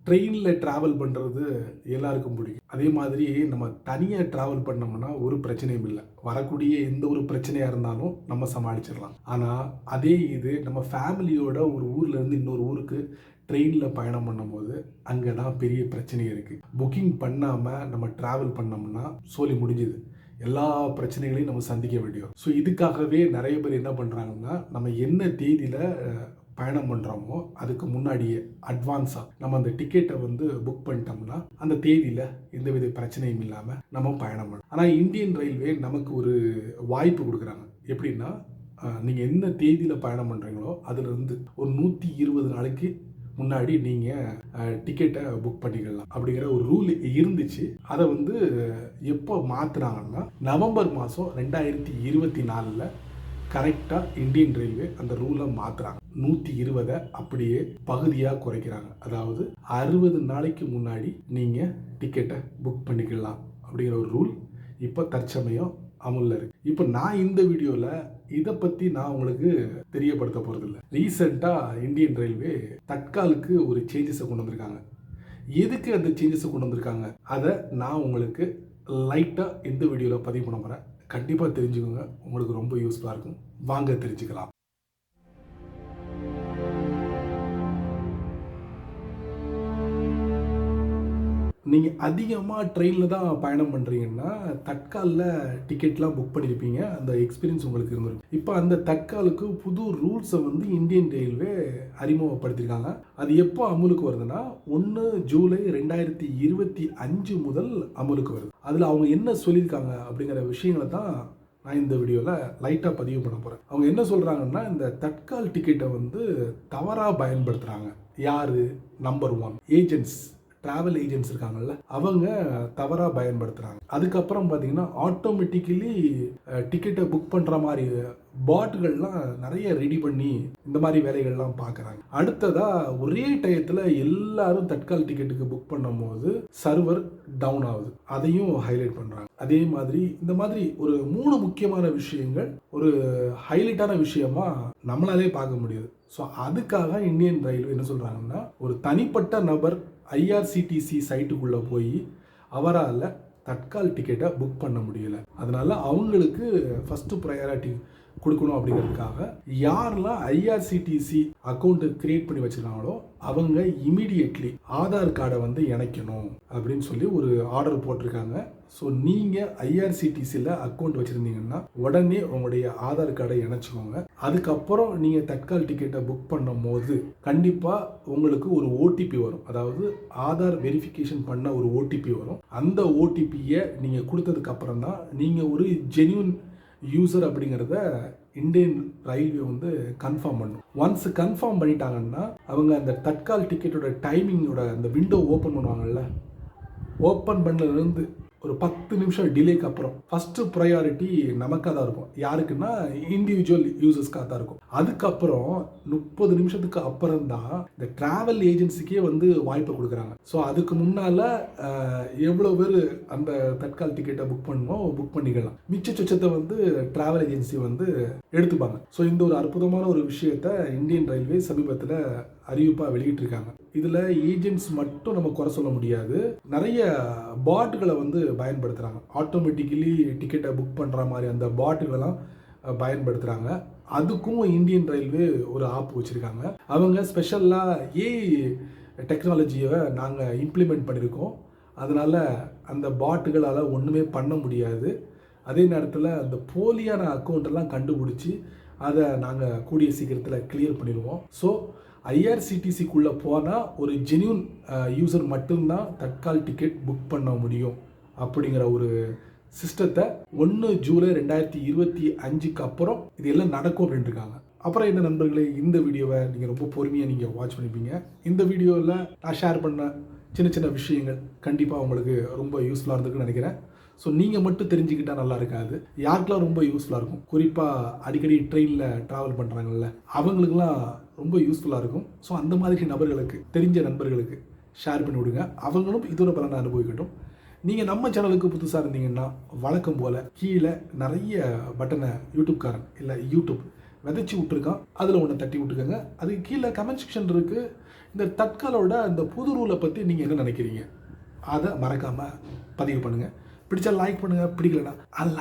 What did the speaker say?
ட்ரெயினில் ட்ராவல் பண்ணுறது எல்லாருக்கும் பிடிக்கும். அதே மாதிரி நம்ம தனியாக ட்ராவல் பண்ணோம்னா ஒரு பிரச்சனையும் இல்லை. வரக்கூடிய எந்த ஒரு பிரச்சனையாக இருந்தாலும் நம்ம சமாளிச்சிடலாம். ஆனால் அதே இது நம்ம ஃபேமிலியோட ஒரு ஊர்லேருந்து இன்னொரு ஊருக்கு ட்ரெயினில் பயணம் பண்ணும்போது அங்கே தான் பெரிய பிரச்சனை இருக்குது. புக்கிங் பண்ணாமல் நம்ம ட்ராவல் பண்ணோம்னா சோலி முடிஞ்சுது. எல்லா பிரச்சனைகளையும் நம்ம சந்திக்க வேண்டியும். ஸோ இதுக்காகவே நிறைய பேர் என்ன பண்ணுறாங்கன்னா, நம்ம என்ன தேதியில் பயணம் பண்ணுறோமோ அதுக்கு முன்னாடியே அட்வான்ஸாக நம்ம அந்த டிக்கெட்டை புக் பண்ணிட்டோம்னா அந்த தேதியில் எந்தவித பிரச்சனையும் இல்லாமல் நம்ம பயணம் பண்ணலாம். ஆனால் இந்தியன் ரயில்வே நமக்கு ஒரு வாய்ப்பு கொடுக்குறாங்க. எப்படின்னா, நீங்கள் என்ன தேதியில் பயணம் பண்ணுறீங்களோ அதுலேருந்து ஒரு 120 நாளைக்கு முன்னாடி நீங்கள் டிக்கெட்டை புக் பண்ணிக்கலாம் அப்படிங்கிற ஒரு ரூல் இருந்துச்சு. அதை எப்போ மாற்றுறாங்கன்னா, நவம்பர் மாதம் 2024 கரெக்டாக இந்தியன் ரயில்வே அந்த ரூலை மாற்றுறாங்க. 120 அப்படியே பகுதியாக குறைக்கிறாங்க. அதாவது 60 நாளைக்கு முன்னாடி நீங்கள் டிக்கெட்டை புக் பண்ணிக்கலாம் அப்படிங்கிற ஒரு ரூல் இப்போ தற்சமயம் அமுல்ல இருக்கு. இப்போ நான் இந்த வீடியோவில் இதை பற்றி நான் உங்களுக்கு தெரியப்படுத்த போகிறதில்ல. ரீசெண்டாக இந்தியன் ரயில்வே தட்காலுக்கு ஒரு சேஞ்சஸை கொண்டு வந்திருக்காங்க. எதுக்கு அந்த சேஞ்சஸை கொண்டு வந்திருக்காங்க அதை நான் உங்களுக்கு லைட்டாக இந்த வீடியோவில் பதிவு பண்ண போகிறேன். கண்டிப்பாக தெரிஞ்சுக்கோங்க, உங்களுக்கு ரொம்ப யூஸ்ஃபுல்லாக இருக்கும். வாங்க தெரிஞ்சுக்கலாம். நீங்கள் அதிகமாக ட்ரெயினில் தான் பயணம் பண்ணுறீங்கன்னா தட்காலில் டிக்கெட்லாம் புக் பண்ணியிருப்பீங்க. அந்த எக்ஸ்பீரியன்ஸ் உங்களுக்கு இருந்திருக்கும். இப்போ அந்த தட்காலுக்கு புது ரூல்ஸை இந்தியன் ரயில்வே அறிமுகப்படுத்தியிருக்காங்க. அது எப்போ அமலுக்கு வருதுன்னா 1 ஜூலை 2025 முதல் அமலுக்கு வருது. அதில் அவங்க என்ன சொல்லியிருக்காங்க அப்படிங்கிற விஷயங்களை தான் நான் இந்த வீடியோவில் லைட்டாக பதிவு பண்ண போகிறேன். அவங்க என்ன சொல்கிறாங்கன்னா, இந்த தட்கால் டிக்கெட்டை தவறாக பயன்படுத்துகிறாங்க. யார்? நம்பர் 1 ஏஜென்ட்ஸ், ட்ராவல் ஏஜென்ட்ஸ் இருக்காங்கல்ல, அவங்க தவறாக பயன்படுத்துகிறாங்க. அதுக்கப்புறம் பார்த்தீங்கன்னா, ஆட்டோமேட்டிக்கலி டிக்கெட்டை புக் பண்ணுற மாதிரி பாட்டுகள்லாம் நிறைய ரெடி பண்ணி இந்த மாதிரி வேலைகள்லாம் பார்க்குறாங்க. அடுத்ததாக ஒரே டயத்தில் எல்லாரும் தட்கால் டிக்கெட்டுக்கு புக் பண்ணும் போது சர்வர் டவுன் ஆகுது. அதையும் ஹைலைட் பண்ணுறாங்க. அதே மாதிரி இந்த மாதிரி ஒரு 3 முக்கியமான விஷயங்கள் ஒரு ஹைலைட்டான விஷயமா நம்மளாலே பார்க்க முடியுது. ஸோ அதுக்காக இந்தியன் ரயில்வே என்ன சொல்கிறாங்கன்னா, ஒரு தனிப்பட்ட நபர் ஐஆர்சிடிசி சைட்டுக்குள்ளே போய் அவரால் தட்கால் டிக்கெட்டை புக் பண்ண முடியலை. அதனால அவங்களுக்கு ஃபஸ்ட்டு ப்ரையாரிட்டி கொடுக்கணும். அப்படிங்கிறதுக்காக யாரெல்லாம் ஐஆர்சிடிசி அக்கௌண்ட் கிரியேட் பண்ணி வச்சிருக்காங்களோ அவங்க இமீடியட்லி ஆதார் கார்டை இணைக்கணும் அப்படின்னு சொல்லி ஒரு ஆர்டர் போட்டிருக்காங்க. ஸோ நீங்கள் ஐஆர்சிடிசியில் அக்கௌண்ட் வச்சுருந்தீங்கன்னா உடனே உங்களுடைய ஆதார் கார்டை இணைச்சிக்கோங்க. அதுக்கப்புறம் நீங்கள் தட்கால் டிக்கெட்டை புக் பண்ணும் போது கண்டிப்பாக உங்களுக்கு ஒரு ஓடிபி வரும். அதாவது ஆதார் வெரிஃபிகேஷன் பண்ண ஒரு ஓடிபி வரும். அந்த ஓடிபியை நீங்கள் கொடுத்ததுக்கு அப்புறம் தான் நீங்கள் ஒரு ஜென்யூன் யூசர் அப்படிங்கிறத இந்தியன் ரயில்வே கன்ஃபார்ம் பண்ணும். ஒன்ஸ் கன்ஃபார்ம் பண்ணிட்டாங்கன்னா அவங்க அந்த தட்கால் டிக்கெட்டோட டைமிங்கோட அந்த விண்டோ ஓப்பன் பண்ணுவாங்கல்ல, ஓப்பன் பண்ணதுலேருந்து ஒரு 10 நிமிஷம் டிலேக்கு அப்புறம் ஃபஸ்ட்டு ப்ரையாரிட்டி நமக்காக தான் இருக்கும். யாருக்குன்னா இண்டிவிஜுவல் யூசர்ஸ்க்காக தான் இருக்கும். அதுக்கப்புறம் 30 நிமிஷத்துக்கு அப்புறம் தான் இந்த ட்ராவல் ஏஜென்சிக்கே வாய்ப்பை கொடுக்குறாங்க. ஸோ அதுக்கு முன்னால் எவ்வளோ பேர் அந்த தட்கால் டிக்கெட்டை புக் பண்ணணும் புக் பண்ணிக்கலாம். மிச்ச சொச்சத்தை ட்ராவல் ஏஜென்சி எடுத்துப்பாங்க. ஸோ இந்த ஒரு அற்புதமான ஒரு விஷயத்தை இந்தியன் ரயில்வே சமீபத்தில் அறிவிப்பாக வெளியிட்டிருக்காங்க. இதில் ஏஜென்ட்ஸ் மட்டும் நம்ம குறை சொல்ல முடியாது. நிறைய பாட்டுகளை பயன்படுத்துகிறாங்க. ஆட்டோமேட்டிக்கலி டிக்கெட்டை புக் பண்ணுற மாதிரி அந்த பாட்டுகளெல்லாம் பயன்படுத்துகிறாங்க. அதுக்கும் இந்தியன் ரயில்வே ஒரு ஆப் வச்சுருக்காங்க. அவங்க ஸ்பெஷலாக டெக்னாலஜியை நாங்கள் இம்ப்ளிமெண்ட் பண்ணியிருக்கோம். அதனால் அந்த பாட்டுகளால் ஒன்றுமே பண்ண முடியாது. அதே நேரத்தில் அந்த போலியான அக்கௌண்ட்டெல்லாம் கண்டுபிடிச்சி அதை நாங்கள் கூடிய சீக்கிரத்தில் கிளியர் பண்ணிடுவோம். ஸோ ஐஆர்சிடிசிக்குள்ளே போனால் ஒரு ஜென்யூன் யூசர் மட்டும்தான் தட்கால் டிக்கெட் புக் பண்ண முடியும் அப்படிங்கிற ஒரு சிஸ்டத்தை 1 ஜூலை 2025 அப்புறம் இது எல்லாம் நடக்கும் அப்படின்ட்டு இருக்காங்க. அப்புறம் என்ன நண்பர்களே, இந்த வீடியோவை நீங்கள் ரொம்ப பொறுமையாக நீங்கள் வாட்ச் பண்ணிப்பீங்க. இந்த வீடியோவில் நான் ஷேர் பண்ண சின்ன சின்ன விஷயங்கள் கண்டிப்பாக உங்களுக்கு ரொம்ப யூஸ்ஃபுல்லாக இருந்திருக்குன்னு நினைக்கிறேன். ஸோ நீங்கள் மட்டும் தெரிஞ்சுக்கிட்டால் நல்லா இருக்காது. யாருக்கெல்லாம் ரொம்ப யூஸ்ஃபுல்லாக இருக்கும், குறிப்பாக அடிக்கடி ட்ரெயினில் ட்ராவல் பண்ணுறாங்கல்ல, அவங்களுக்குலாம் ரொம்ப யூஸ்ஃபுல்லாக இருக்கும். ஸோ அந்த மாதிரி நபர்களுக்கு, தெரிஞ்ச நண்பர்களுக்கு ஷேர் பண்ணி விடுங்க. அவங்களும் இதோட பலனை அனுபவிக்கட்டும். நீங்கள் நம்ம சேனலுக்கு புதுசாக இருந்தீங்கன்னா வழக்கம் போல் கீழே நிறைய பட்டனை யூடியூப்காரன் இல்லை யூடியூப் விதைச்சி விட்ருக்கான், அதில் ஒன்று தட்டி விட்டுக்கோங்க. அதுக்கு கீழே கமெண்ட் செக்ஷன் இருக்குது. இந்த தட்காலோட அந்த புது ரூலை பற்றி நீங்கள் என்ன நினைக்கிறீங்க? அதை மறக்காமல் பதிவு பண்ணுங்கள். பிடிச்சா லைக் பண்ணுங்கள், பிடிக்கலனா அல்ல